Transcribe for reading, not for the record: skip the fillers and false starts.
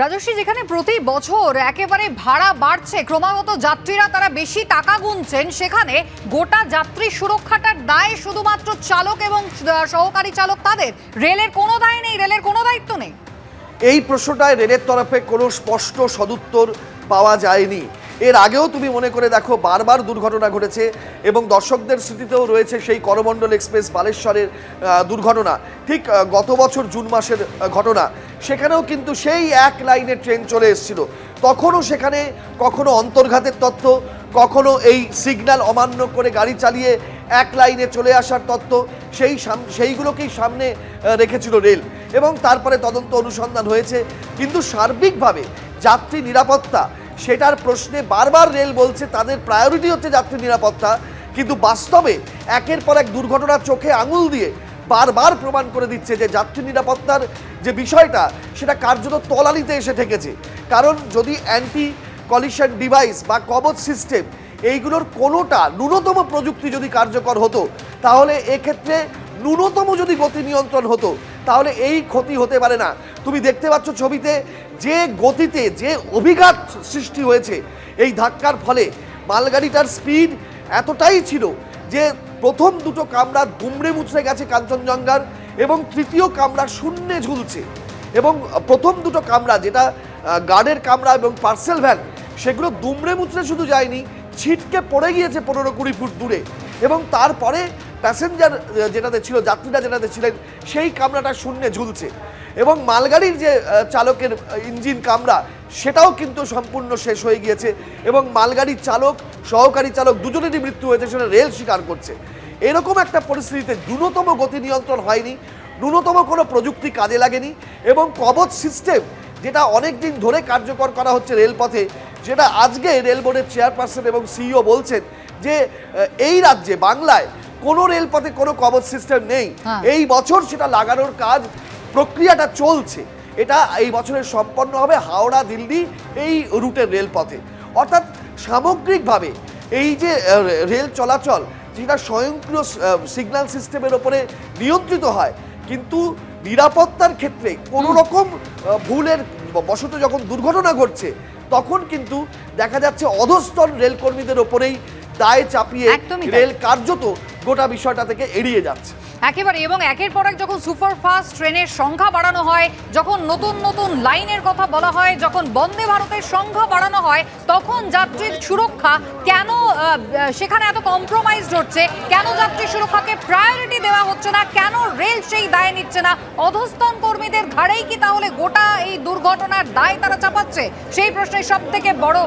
রাজস্বী, যেখানে প্রতি বছর একেবারে ভাড়া বাড়ছে, ক্রমাগত যাত্রীরা তারা বেশি টাকা গুনছেন, সেখানে গোটা যাত্রী সুরক্ষাটার দায় শুধুমাত্র চালক এবং সহকারী চালক তাদের, রেলের কোনো দায় নেই, রেলের কোনো দায়িত্ব নেই। এই প্রশ্নটায় রেলের তরফে কোনো স্পষ্ট সদুত্তর পাওয়া যায়নি। এর আগেও তুমি মনে করে দেখো, বারবার দুর্ঘটনা ঘটেছে এবং দর্শকদের স্মৃতিতেও রয়েছে সেই করমণ্ডল এক্সপ্রেস বালেশ্বরের দুর্ঘটনা। ঠিক গত বছর জুন মাসের ঘটনা, সেখানেও কিন্তু সেই এক লাইনে ট্রেন চলে এসেছিল। তখনও সেখানে কখনো অন্তর্ঘাতের তথ্য, কখনো এই সিগন্যাল অমান্য করে গাড়ি চালিয়ে এক লাইনে চলে আসার তত্ত্ব, সেইগুলোকেই সামনে রেখেছিল রেল এবং তারপরে তদন্ত অনুসন্ধান হয়েছে। কিন্তু সার্বিকভাবে যাত্রী নিরাপত্তা, সেটার প্রশ্নে বারবার রেল বলছে তাদের প্রায়োরিটি হচ্ছে যাত্রী নিরাপত্তা, কিন্তু বাস্তবে একের পর এক দুর্ঘটনার চোখে আঙুল দিয়ে বারবার প্রমাণ করে দিচ্ছে যে যাত্রী নিরাপত্তার যে বিষয়টা, সেটা কার্যত তলানিতে এসে ঠেকেছে। কারণ যদি অ্যান্টি কলিশন ডিভাইস বা কবচ সিস্টেম, এইগুলোর কোনোটা ন্যূনতম প্রযুক্তি যদি কার্যকর হতো, তাহলে এক্ষেত্রে ন্যূনতম যদি গতি নিয়ন্ত্রণ হতো, তাহলে এই ক্ষতি হতে পারে না। তুমি দেখতে পাচ্ছ ছবিতে যে গতিতে যে অভিঘাত সৃষ্টি হয়েছে এই ধাক্কার ফলে, মালগাড়িটার স্পিড এতটাই ছিল যে প্রথম দুটো কামরা দুমড়ে মুচড়ে গেছে কাঞ্চনজঙ্ঘার, এবং তৃতীয় কামরা শূন্যে ঝুলছে। এবং প্রথম দুটো কামরা, যেটা গার্ডের কামরা এবং পার্সেল ভ্যান, সেগুলো দুমড়ে মুচড়ে শুধু যায়নি, ছিটকে পড়ে গিয়েছে 15-20 ফুট দূরে। এবং তারপরে প্যাসেঞ্জার যেটাতে ছিল, যাত্রীরা যেটাতে ছিলেন, সেই কামরাটা শূন্যে ঝুলছে। এবং মালগাড়ির যে চালকের ইঞ্জিন কামরা, সেটাও কিন্তু সম্পূর্ণ শেষ হয়ে গিয়েছে এবং মালগাড়ির চালক, সহকারী চালক দুজনেরই মৃত্যু হয়েছে, সেটা রেল স্বীকার করছে। এরকম একটা পরিস্থিতিতে ন্যূনতম গতি নিয়ন্ত্রণ হয়নি, ন্যূনতম কোনো প্রযুক্তি কাজে লাগেনি, এবং কবচ সিস্টেম যেটা অনেক দিন ধরে কার্যকর করা হচ্ছে রেলপথে, যেটা আজকে রেল বোর্ডের চেয়ারপারসন এবং সিইও বলছেন যে এই রাজ্যে, বাংলায় কোনো রেলপথে কোনো কবচ সিস্টেম নেই। এই বছর সেটা লাগানোর কাজ, প্রক্রিয়াটা চলছে। এটা এই বছরের সম্পন্ন হবে হাওড়া দিল্লি এই রুটের রেলপথে। অর্থাৎ সামগ্রিকভাবে এই যে রেল চলাচল, যেটা স্বয়ংক্রিয় সিগন্যাল সিস্টেমের ওপরে নিয়ন্ত্রিত হয়, কিন্তু নিরাপত্তার ক্ষেত্রে কোনো রকম ভুলের বশত যখন দুর্ঘটনা ঘটছে, তখন কিন্তু দেখা যাচ্ছে অধস্তন রেলকর্মীদের ওপরেই দায় চাপিয়ে রেল কার্যত গোটা বিষয়টা থেকে এড়িয়ে যাচ্ছে একেবারে। এবং একের পর এক যখন সুপারফাস্ট ট্রেনের সংখ্যা বাড়ানো হয়, যখন নতুন নতুন লাইনের কথা বলা হয়, যখন বন্দে ভারতের সংখ্যা বাড়ানো হয়, তখন যাত্রীর সুরক্ষা কেন সেখানে এত কম্প্রোমাইজড হচ্ছে? কেন যাত্রী সুরক্ষাকে প্রায়োরিটি দেওয়া হচ্ছে না? কেন রেল সেই দায় নিচ্ছে না? অধস্তন কর্মীদের ঘাড়েই কি তাহলে গোটা এই দুর্ঘটনার দায় তারা চাপাচ্ছে? সেই প্রশ্নের সব থেকে বড়